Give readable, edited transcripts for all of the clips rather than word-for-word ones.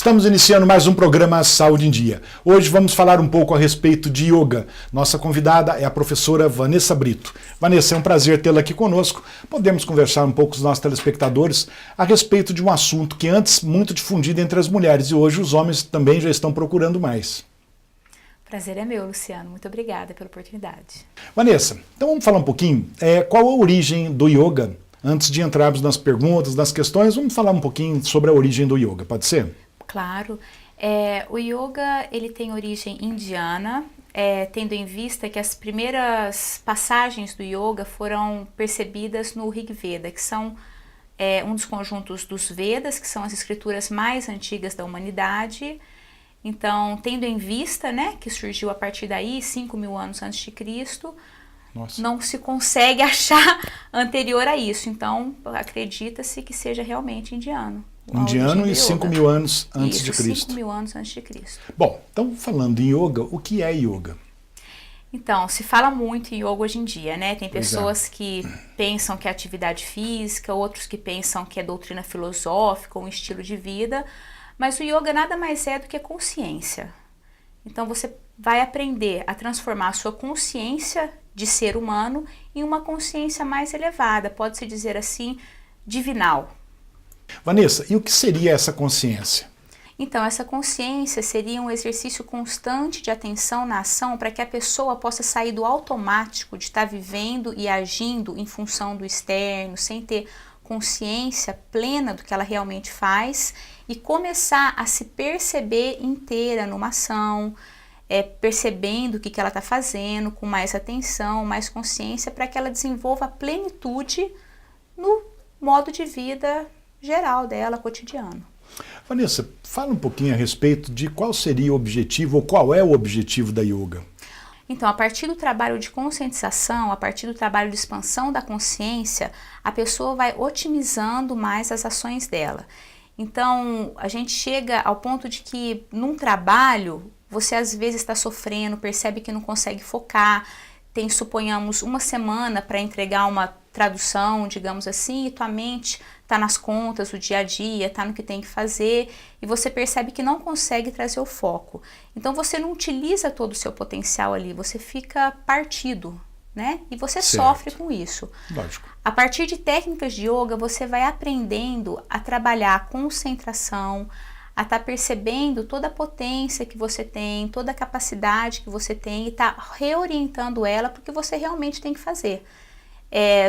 Estamos iniciando mais um programa Saúde em Dia. Hoje vamos falar um pouco a respeito de yoga. Nossa convidada é a professora Vanessa Brito. Vanessa, é um prazer tê-la aqui conosco. Podemos conversar um pouco com os nossos telespectadores a respeito de um assunto que antes muito difundido entre as mulheres e hoje os homens também já estão procurando mais. Prazer é meu, Luciano. Muito obrigada pela oportunidade. Vanessa, então vamos falar um pouquinho qual a origem do yoga? Antes de entrarmos nas perguntas, nas questões, vamos falar um pouquinho sobre a origem do yoga, pode ser? Claro. O yoga ele tem origem indiana, tendo em vista que as primeiras passagens do yoga foram percebidas no Rig Veda, que são um dos conjuntos dos Vedas, que são as escrituras mais antigas da humanidade. Então, tendo em vista, né, que surgiu a partir daí, 5.000 anos antes de Cristo, Nossa. Não se consegue achar anterior a isso. Então, acredita-se que seja realmente indiano. Indiano e 5.000 anos antes de Cristo. 5.000 anos antes de Cristo. Bom, então falando em yoga, o que é yoga? Então, se fala muito em yoga hoje em dia, né? Tem pessoas que pensam que é atividade física, outros que pensam que é doutrina filosófica, um estilo de vida, mas o yoga nada mais é do que consciência. Então, você vai aprender a transformar a sua consciência de ser humano em uma consciência mais elevada, pode-se dizer assim, divinal. Vanessa, e o que seria essa consciência? Então, essa consciência seria um exercício constante de atenção na ação para que a pessoa possa sair do automático de estar vivendo e agindo em função do externo, sem ter consciência plena do que ela realmente faz e começar a se perceber inteira numa ação, percebendo o que ela está fazendo, com mais atenção, mais consciência, para que ela desenvolva a plenitude no modo de vida geral dela, cotidiano. Vanessa, fala um pouquinho a respeito de qual seria o objetivo, ou qual é o objetivo da yoga. Então, a partir do trabalho de conscientização, a partir do trabalho de expansão da consciência, a pessoa vai otimizando mais as ações dela. Então, a gente chega ao ponto de que num trabalho, você às vezes está sofrendo, percebe que não consegue focar, tem, suponhamos, uma semana para entregar uma tradução, digamos assim, e tua mente está nas contas do dia a dia, está no que tem que fazer, e você percebe que não consegue trazer o foco. Então você não utiliza todo o seu potencial ali, você fica partido, né? E você sofre com isso. Lógico. A partir de técnicas de yoga, você vai aprendendo a trabalhar a concentração, a estar percebendo toda a potência que você tem, toda a capacidade que você tem e tá reorientando ela para o que você realmente tem que fazer.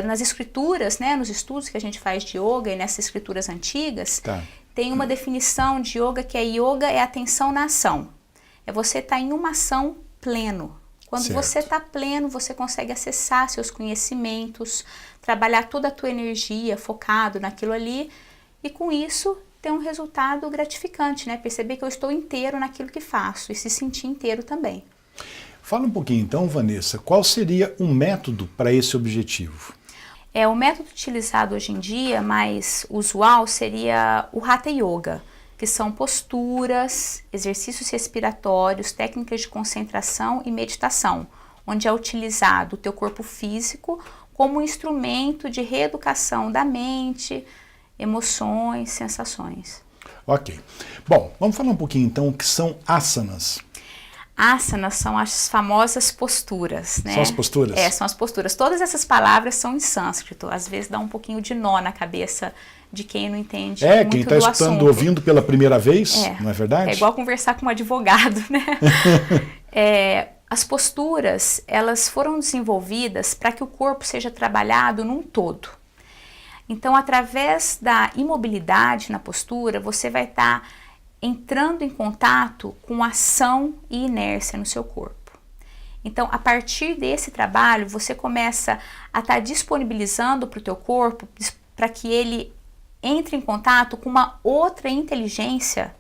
Nas escrituras, né, nos estudos que a gente faz de yoga e nessas escrituras antigas, tem uma definição de yoga que yoga é atenção na ação. É você estar em uma ação pleno. Quando você está pleno, você consegue acessar seus conhecimentos, trabalhar toda a tua energia focado naquilo ali e com isso ter um resultado gratificante, né? Perceber que eu estou inteiro naquilo que faço e se sentir inteiro também. Fala um pouquinho então, Vanessa, qual seria um método para esse objetivo? O método utilizado hoje em dia, mais usual, seria o Hatha Yoga, que são posturas, exercícios respiratórios, técnicas de concentração e meditação, onde é utilizado o teu corpo físico como um instrumento de reeducação da mente, emoções, sensações. Ok. Bom, vamos falar um pouquinho então o que são asanas. Asanas são as famosas posturas, né? São as posturas? São as posturas. Todas essas palavras são em sânscrito. Às vezes dá um pouquinho de nó na cabeça de quem não entende muito quem está do escutando, assunto. Ouvindo pela primeira vez, não é verdade? É igual conversar com um advogado, né? As posturas, elas foram desenvolvidas para que o corpo seja trabalhado num todo. Então, através da imobilidade na postura, você vai estar entrando em contato com ação e inércia no seu corpo. Então, a partir desse trabalho, você começa a estar disponibilizando para o teu corpo para que ele entre em contato com uma outra inteligência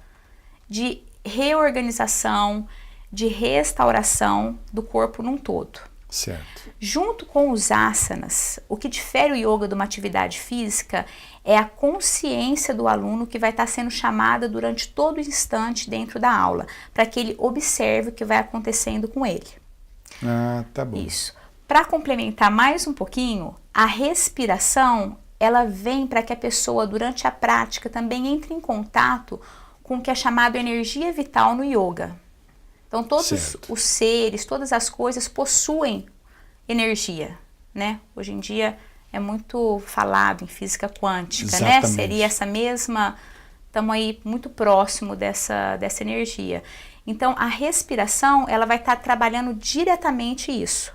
de reorganização, de restauração do corpo num todo. Certo. Junto com os asanas, o que difere o yoga de uma atividade física é a consciência do aluno que vai estar sendo chamada durante todo o instante dentro da aula, para que ele observe o que vai acontecendo com ele. Tá bom. Isso. Para complementar mais um pouquinho, a respiração, ela vem para que a pessoa, durante a prática, também entre em contato com o que é chamado energia vital no yoga. Então todos os seres, todas as coisas possuem energia, né? Hoje em dia é muito falado em física quântica, né? Seria essa mesma, estamos aí muito próximo dessa energia. Então a respiração, ela vai estar trabalhando diretamente isso.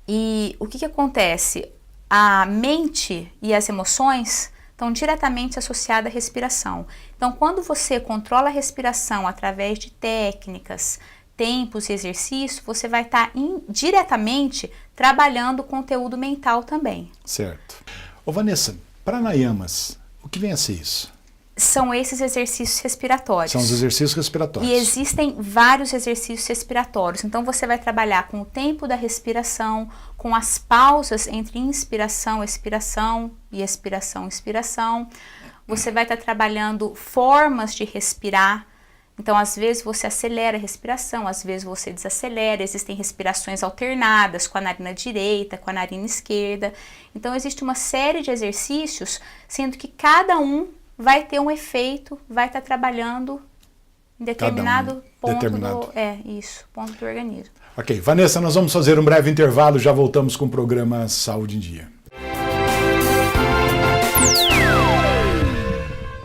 E o que acontece? A mente e as emoções estão diretamente associadas à respiração. Então, quando você controla a respiração através de técnicas, tempos e exercícios, você vai estar diretamente trabalhando o conteúdo mental também. Certo. Ô Vanessa, pranayamas, o que vem a ser isso? São esses exercícios respiratórios. São os exercícios respiratórios. E existem vários exercícios respiratórios. Então você vai trabalhar com o tempo da respiração, com as pausas entre inspiração, expiração e expiração, inspiração. Você vai estar trabalhando formas de respirar. Então às vezes você acelera a respiração, às vezes você desacelera. Existem respirações alternadas com a narina direita, com a narina esquerda. Então existe uma série de exercícios, sendo que cada um vai ter um efeito, vai estar trabalhando em determinado ponto ponto do organismo. Ok, Vanessa, nós vamos fazer um breve intervalo, já voltamos com o programa Saúde em Dia.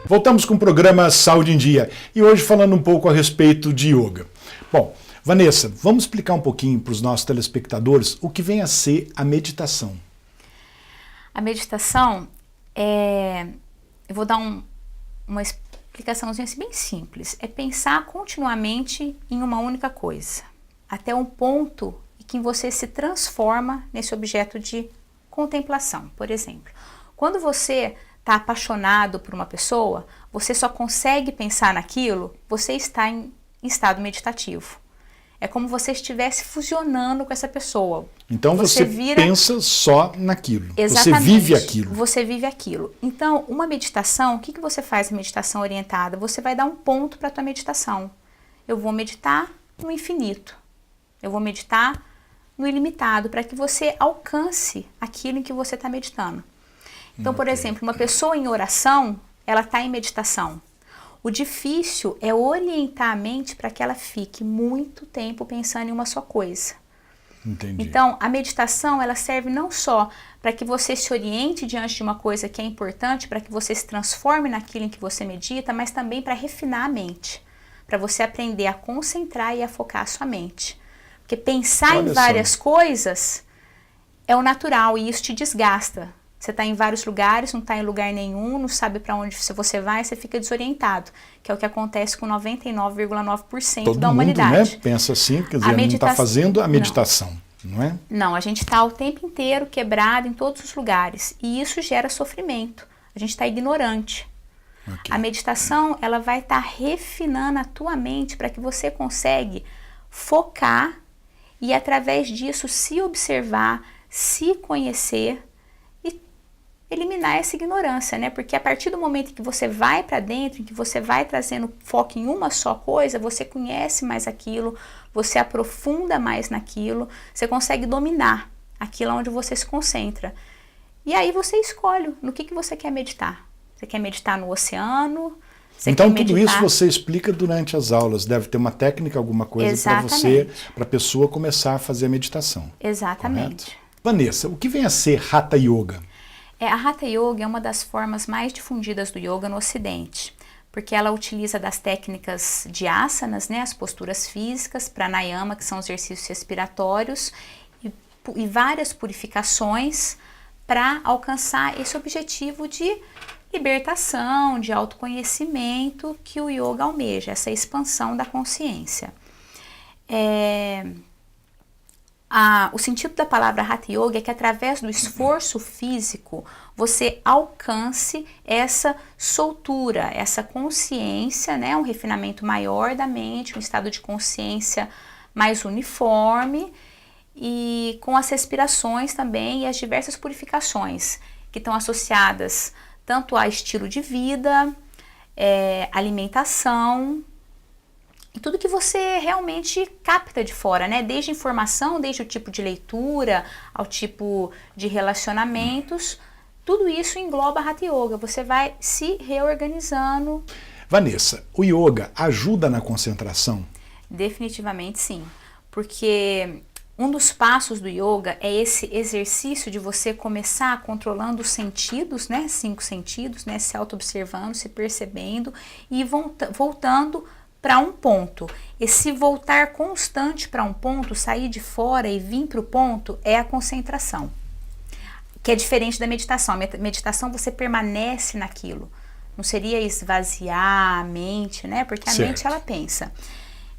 Voltamos com o programa Saúde em Dia e hoje falando um pouco a respeito de yoga. Bom, Vanessa, vamos explicar um pouquinho para os nossos telespectadores o que vem a ser a meditação. A meditação eu vou dar uma explicaçãozinha assim, bem simples. É pensar continuamente em uma única coisa, até um ponto em que você se transforma nesse objeto de contemplação. Por exemplo, quando você está apaixonado por uma pessoa, você só consegue pensar naquilo, você está em estado meditativo. É como se você estivesse fusionando com essa pessoa. Então você pensa só naquilo. Exatamente. Você vive aquilo. Você vive aquilo. Então, uma meditação, o que você faz na meditação orientada? Você vai dar um ponto para a tua meditação. Eu vou meditar no infinito. Eu vou meditar no ilimitado, para que você alcance aquilo em que você está meditando. Então, por exemplo, uma pessoa em oração, ela está em meditação. O difícil é orientar a mente para que ela fique muito tempo pensando em uma só coisa. Entendi. Então, a meditação, ela serve não só para que você se oriente diante de uma coisa que é importante, para que você se transforme naquilo em que você medita, mas também para refinar a mente, para você aprender a concentrar e a focar a sua mente. Porque pensar em várias coisas é o natural e isso te desgasta. Você está em vários lugares, não está em lugar nenhum, não sabe para onde você vai, você fica desorientado, que é o que acontece com 99,9% da humanidade. Todo mundo, né, pensa assim, quer dizer, não está fazendo a meditação, não é? Não, a gente está o tempo inteiro quebrado em todos os lugares e isso gera sofrimento. A gente está ignorante. Okay. A meditação, ela vai estar refinando a tua mente para que você consiga focar e através disso se observar, se conhecer, eliminar essa ignorância, né? Porque a partir do momento em que você vai para dentro, em que você vai trazendo foco em uma só coisa, você conhece mais aquilo, você aprofunda mais naquilo, você consegue dominar aquilo onde você se concentra. E aí você escolhe no que você quer meditar. Você quer meditar no oceano? Então tudo isso você explica durante as aulas, deve ter uma técnica, alguma coisa para você, para a pessoa começar a fazer a meditação. Exatamente. Correto? Vanessa, o que vem a ser Hatha Yoga? A Hatha Yoga é uma das formas mais difundidas do yoga no ocidente, porque ela utiliza das técnicas de asanas, né, as posturas físicas, pranayama, que são exercícios respiratórios, e várias purificações para alcançar esse objetivo de libertação, de autoconhecimento que o yoga almeja, essa expansão da consciência. O sentido da palavra Hatha Yoga é que através do esforço físico você alcance essa soltura, essa consciência, né, um refinamento maior da mente, um estado de consciência mais uniforme e com as respirações também e as diversas purificações que estão associadas tanto a estilo de vida, alimentação, e tudo que você realmente capta de fora, né? Desde informação, desde o tipo de leitura, ao tipo de relacionamentos, tudo isso engloba a Hatha Yoga. Você vai se reorganizando Vanessa, o yoga ajuda na concentração? Definitivamente sim, porque um dos passos do yoga é esse exercício de você começar controlando os sentidos, né, 5 sentidos, né, se auto-observando, se percebendo e voltando para um ponto. Esse voltar constante para um ponto, sair de fora e vir para o ponto, é a concentração, que é diferente da meditação. A meditação você permanece naquilo, não seria esvaziar a mente, né, porque a mente ela pensa.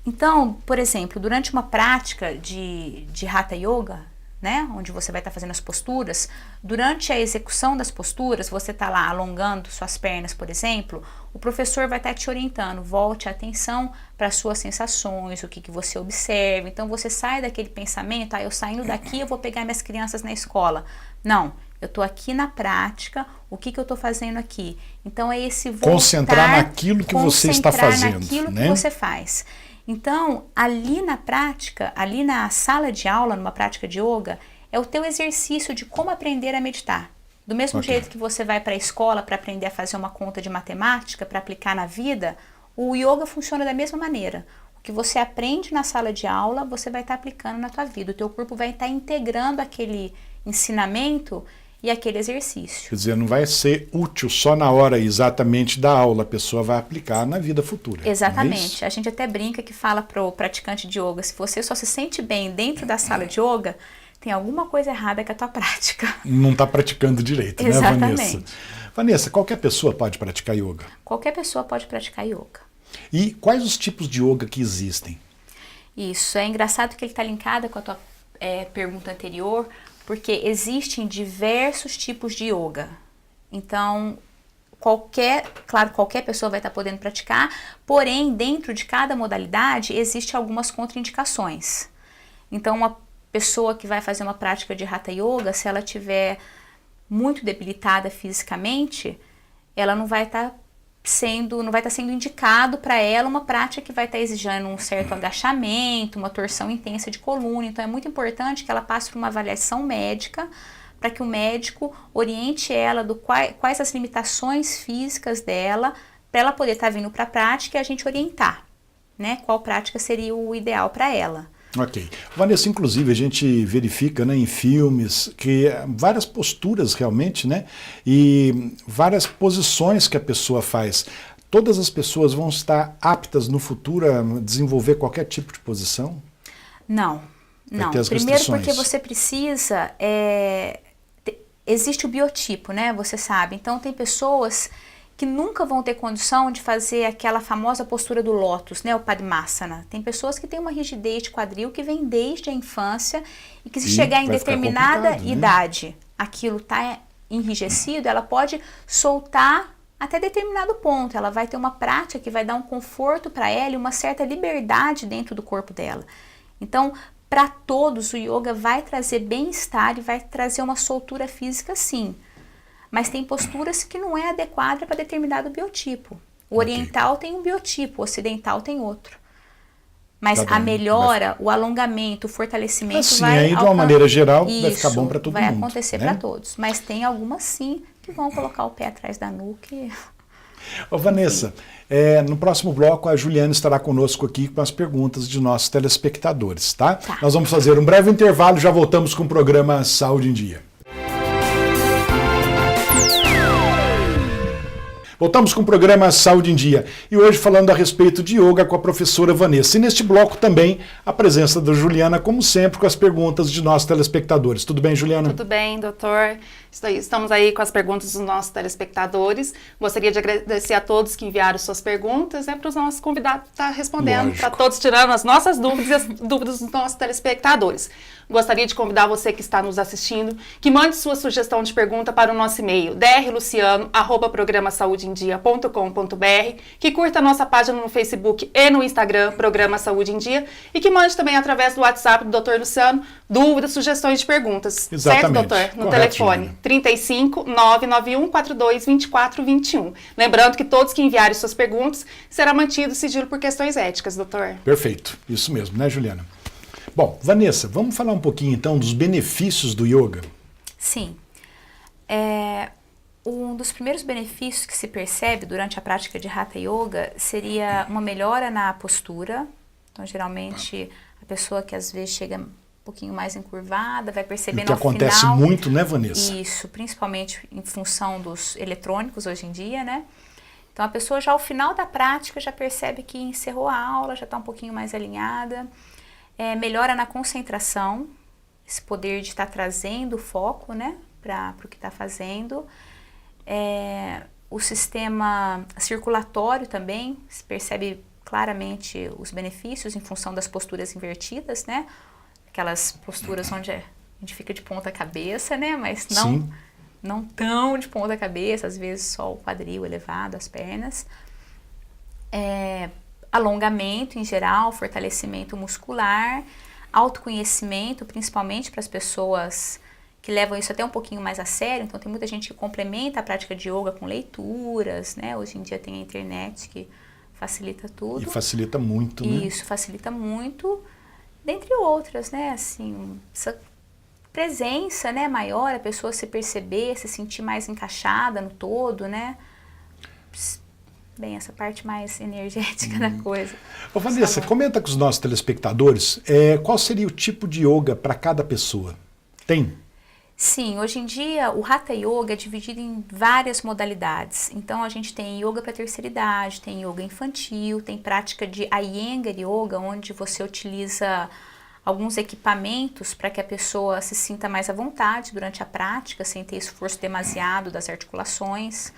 Então, por exemplo, durante uma prática de Hatha Yoga, né, onde você vai estar fazendo as posturas, durante a execução das posturas, você está lá alongando suas pernas, por exemplo, o professor vai estar te orientando, volte a atenção para as suas sensações, o que você observa. Então, você sai daquele pensamento, eu saindo daqui, eu vou pegar minhas crianças na escola. Não, eu estou aqui na prática, o que eu estou fazendo aqui? Então, é esse voltar... Concentrar naquilo que você está fazendo. Naquilo né? que você faz. Então, ali na prática, ali na sala de aula, numa prática de yoga, é o teu exercício de como aprender a meditar. Do mesmo jeito que você vai para a escola para aprender a fazer uma conta de matemática, para aplicar na vida, o yoga funciona da mesma maneira. O que você aprende na sala de aula, você vai estar aplicando na tua vida. O teu corpo vai estar integrando aquele ensinamento e aquele exercício. Quer dizer, não vai ser útil só na hora exatamente da aula, a pessoa vai aplicar na vida futura. Exatamente. A gente até brinca que fala para o praticante de yoga, se você só se sente bem dentro da sala de yoga, tem alguma coisa errada com a tua prática. Não está praticando direito, Exatamente. né, Vanessa? Vanessa, qualquer pessoa pode praticar yoga? Qualquer pessoa pode praticar yoga. E quais os tipos de yoga que existem? Isso, é engraçado que ele está linkado com a tua pergunta anterior, porque existem diversos tipos de yoga. Então, qualquer pessoa vai estar podendo praticar, porém, dentro de cada modalidade, existem algumas contraindicações. Então, uma pessoa que vai fazer uma prática de Hatha Yoga, se ela estiver muito debilitada fisicamente, ela não vai estar sendo indicado para ela uma prática que vai estar exigindo um certo agachamento, uma torção intensa de coluna. Então é muito importante que ela passe por uma avaliação médica para que o médico oriente ela do quais as limitações físicas dela, para ela poder estar vindo para a prática e a gente orientar, né, qual prática seria o ideal para ela. Ok. Vanessa, inclusive, a gente verifica, né, em filmes que várias posturas realmente, né, e várias posições que a pessoa faz. Todas as pessoas vão estar aptas no futuro a desenvolver qualquer tipo de posição? Não. Primeiro porque você precisa... existe o biotipo, né, você sabe. Então tem pessoas que nunca vão ter condição de fazer aquela famosa postura do lótus, né, o Padmasana. Tem pessoas que têm uma rigidez de quadril que vem desde a infância e que se chegar em determinada idade, aquilo está enrijecido, ela pode soltar até determinado ponto. Ela vai ter uma prática que vai dar um conforto para ela e uma certa liberdade dentro do corpo dela. Então, para todos, o yoga vai trazer bem-estar e vai trazer uma soltura física, sim. Mas tem posturas que não é adequada para determinado biotipo. O oriental tem um biotipo, o ocidental tem outro. Mas a melhora, o alongamento, o fortalecimento vai... Aí, de uma maneira geral, vai ficar bom para todo mundo. Vai acontecer para todos. Mas tem algumas, sim, que vão colocar o pé atrás da nuca. Ô, Vanessa, no próximo bloco a Juliana estará conosco aqui com as perguntas de nossos telespectadores, tá? Nós vamos fazer um breve intervalo e já voltamos com o programa Saúde em Dia. Voltamos com o programa Saúde em Dia e hoje falando a respeito de yoga com a professora Vanessa. E neste bloco também a presença da Juliana, como sempre, com as perguntas de nossos telespectadores. Tudo bem, Juliana? Tudo bem, doutor. Estamos aí com as perguntas dos nossos telespectadores. Gostaria de agradecer a todos que enviaram suas perguntas, para os nossos convidados estar respondendo, para todos tirando as nossas dúvidas e as dúvidas dos nossos telespectadores. Gostaria de convidar você que está nos assistindo, que mande sua sugestão de pergunta para o nosso e-mail, drluciano@programasaudeemdia.com.br, que curta a nossa página no Facebook e no Instagram, Programa Saúde em Dia, e que mande também através do WhatsApp do Dr. Luciano dúvidas, sugestões de perguntas. Exatamente. Certo, doutor? No Correto, telefone Juliana. 35 991 42 24 21. Lembrando que todos que enviarem suas perguntas será mantido sigilo por questões éticas, doutor. Perfeito. Isso mesmo, né, Juliana? Bom, Vanessa, vamos falar um pouquinho então dos benefícios do yoga? Sim. Um dos primeiros benefícios que se percebe durante a prática de Hatha Yoga seria uma melhora na postura. Então, geralmente, a pessoa que às vezes chega um pouquinho mais encurvada vai percebendo ao final... O que acontece muito, né, Vanessa? Isso, principalmente em função dos eletrônicos hoje em dia, né? Então, a pessoa já ao final da prática já percebe que encerrou a aula, já está um pouquinho mais alinhada. Melhora na concentração, esse poder de estar trazendo o foco, né, para o que está fazendo. O sistema circulatório também, se percebe claramente os benefícios em função das posturas invertidas, né? Aquelas posturas onde a gente fica de ponta cabeça, né? Mas não tão de ponta cabeça, às vezes só o quadril elevado, as pernas. Alongamento em geral, fortalecimento muscular, autoconhecimento, principalmente para as pessoas que levam isso até um pouquinho mais a sério. Então, tem muita gente que complementa a prática de yoga com leituras, né? Hoje em dia tem a internet que facilita tudo. E facilita muito, né? Isso, facilita muito, dentre outras, né? Assim, essa presença, né, maior, a pessoa se perceber, se sentir mais encaixada no todo, né? Bem, essa parte mais energética da coisa. Ô, Vanessa, comenta com os nossos telespectadores qual seria o tipo de yoga para cada pessoa. Tem? Sim, hoje em dia o Hatha Yoga é dividido em várias modalidades. Então a gente tem yoga para terceira idade, tem yoga infantil, tem prática de Iyengar Yoga, onde você utiliza alguns equipamentos para que a pessoa se sinta mais à vontade durante a prática, sem ter esforço demasiado das articulações.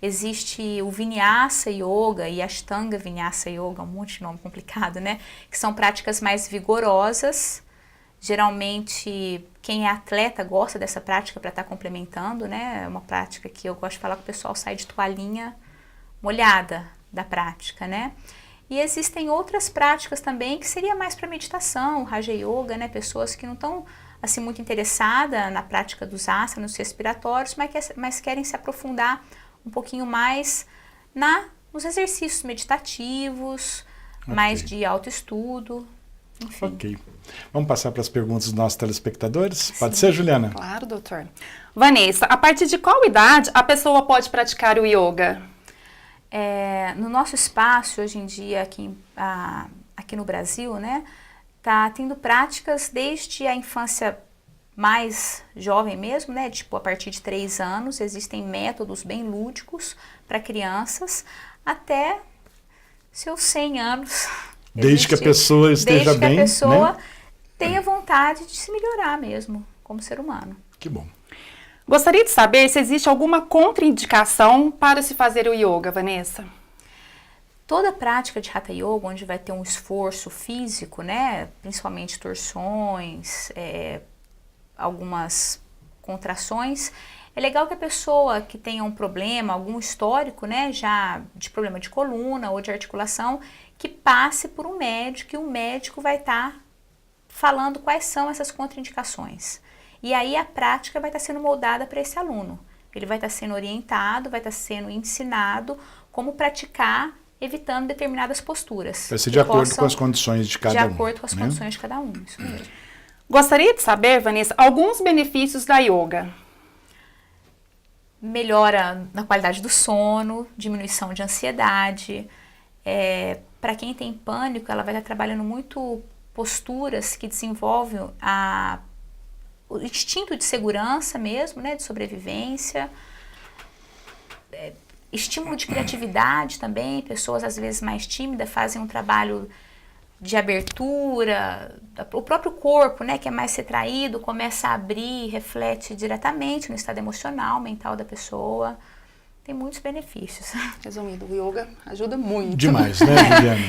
Existe o Vinyasa Yoga e Ashtanga Vinyasa Yoga, um monte de nome complicado, né? Que são práticas mais vigorosas. Geralmente, quem é atleta gosta dessa prática para estar complementando, né? É uma prática que eu gosto de falar que o pessoal sai de toalhinha molhada da prática, né? E existem outras práticas também que seria mais para meditação, Raja Yoga, né? Pessoas que não estão assim muito interessadas na prática dos asanas respiratórios, mas querem se aprofundar um pouquinho mais nos exercícios meditativos, mais de autoestudo, enfim. Ok. Vamos passar para as perguntas dos nossos telespectadores? Pode ser, Juliana? Claro, doutor. Vanessa, a partir de qual idade a pessoa pode praticar o yoga? No nosso espaço, hoje em dia, aqui no Brasil, né, tá tendo práticas desde a infância mais jovem mesmo, né, tipo a partir de 3 anos, existem métodos bem lúdicos para crianças, até seus 100 anos. Desde que a pessoa esteja bem, desde que a pessoa né? tenha vontade de se melhorar mesmo, como ser humano. Que bom. Gostaria de saber se existe alguma contraindicação para se fazer o yoga, Vanessa? Toda prática de Hatha Yoga, onde vai ter um esforço físico, né, principalmente torções, algumas contrações, é legal que a pessoa que tenha um problema, algum histórico, né, já de problema de coluna ou de articulação, que passe por um médico e o médico vai estar falando quais são essas contraindicações. E aí a prática vai estar sendo moldada para esse aluno. Ele vai estar sendo orientado, vai estar sendo ensinado como praticar, evitando determinadas posturas. Vai ser de acordo com as condições de cada um. De acordo com as condições de cada um, isso mesmo. Gostaria de saber, Vanessa, alguns benefícios da yoga. Melhora na qualidade do sono, diminuição de ansiedade. Para quem tem pânico, ela vai estar trabalhando muito posturas que desenvolvem o instinto de segurança mesmo, né, de sobrevivência. Estímulo de criatividade também. Pessoas às vezes mais tímidas fazem um trabalho de abertura, o próprio corpo, né, que é mais retraído, começa a abrir, reflete diretamente no estado emocional, mental da pessoa. Tem muitos benefícios. Resumindo, o yoga ajuda muito. Demais, né, Juliana?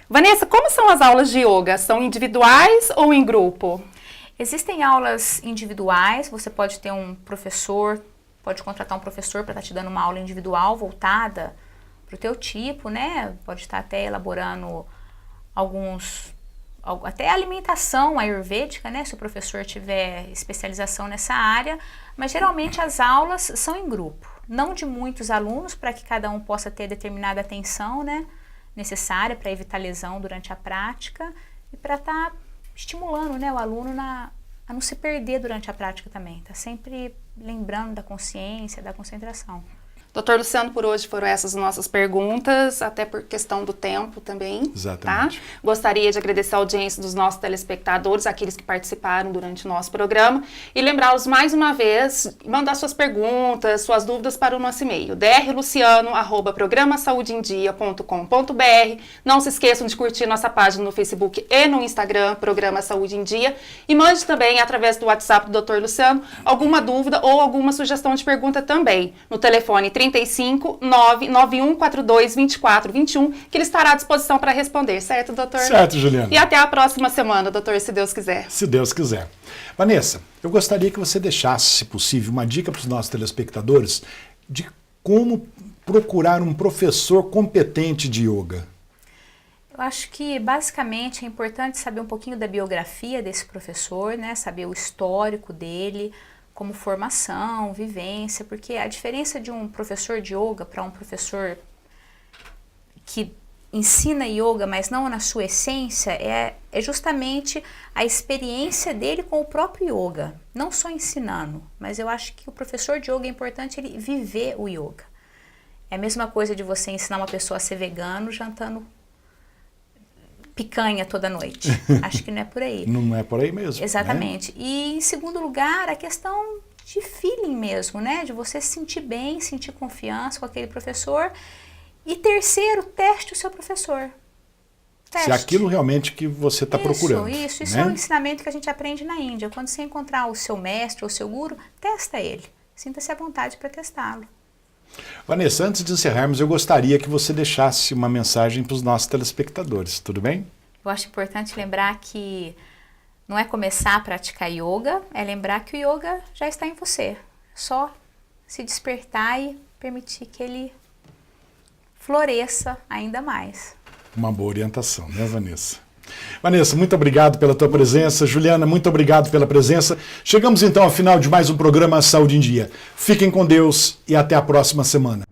Vanessa, como são as aulas de yoga? São individuais ou em grupo? Existem aulas individuais, você pode ter um professor, pode contratar um professor para estar te dando uma aula individual voltada para o teu tipo, né? Pode estar até elaborando até alimentação ayurvédica, né, se o professor tiver especialização nessa área, mas geralmente as aulas são em grupo, não de muitos alunos, para que cada um possa ter determinada atenção, né, necessária para evitar lesão durante a prática e para estar estimulando, né, o aluno a não se perder durante a prática também, tá sempre lembrando da consciência, da concentração. Doutor Luciano, por hoje foram essas nossas perguntas, até por questão do tempo também. Exatamente. Tá? Gostaria de agradecer a audiência dos nossos telespectadores, aqueles que participaram durante o nosso programa, e lembrá-los mais uma vez, mandar suas perguntas, suas dúvidas para o nosso e-mail, drluciano@programasaudeendia.com.br. Não se esqueçam de curtir nossa página no Facebook e no Instagram, Programa Saúde em Dia, e mande também, através do WhatsApp do Dr. Luciano, alguma dúvida ou alguma sugestão de pergunta também, no telefone 35 99142 2421, que ele estará à disposição para responder, certo, doutor? Certo, Juliana. E até a próxima semana, doutor, se Deus quiser. Se Deus quiser. Vanessa, eu gostaria que você deixasse, se possível, uma dica para os nossos telespectadores de como procurar um professor competente de yoga. Eu acho que, basicamente, é importante saber um pouquinho da biografia desse professor, né? Saber o histórico dele, como formação, vivência, porque a diferença de um professor de yoga para um professor que ensina yoga, mas não na sua essência, é justamente a experiência dele com o próprio yoga, não só ensinando, mas eu acho que o professor de yoga é importante ele viver o yoga. É a mesma coisa de você ensinar uma pessoa a ser vegano jantando picanha toda noite. Acho que não é por aí. Não é por aí mesmo. Exatamente. Né? E, em segundo lugar, a questão de feeling mesmo, né? De você se sentir bem, sentir confiança com aquele professor. E terceiro, teste o seu professor. Teste. Se aquilo realmente que você está procurando. Isso né? é um ensinamento que a gente aprende na Índia. Quando você encontrar o seu mestre ou o seu guru, testa ele. Sinta-se à vontade para testá-lo. Vanessa, antes de encerrarmos, eu gostaria que você deixasse uma mensagem para os nossos telespectadores, tudo bem? Eu acho importante lembrar que não é começar a praticar yoga, é lembrar que o yoga já está em você. Só se despertar e permitir que ele floresça ainda mais. Uma boa orientação, né, Vanessa? Vanessa, muito obrigado pela tua presença. Juliana, muito obrigado pela presença. Chegamos então ao final de mais um programa Saúde em Dia. Fiquem com Deus e até a próxima semana.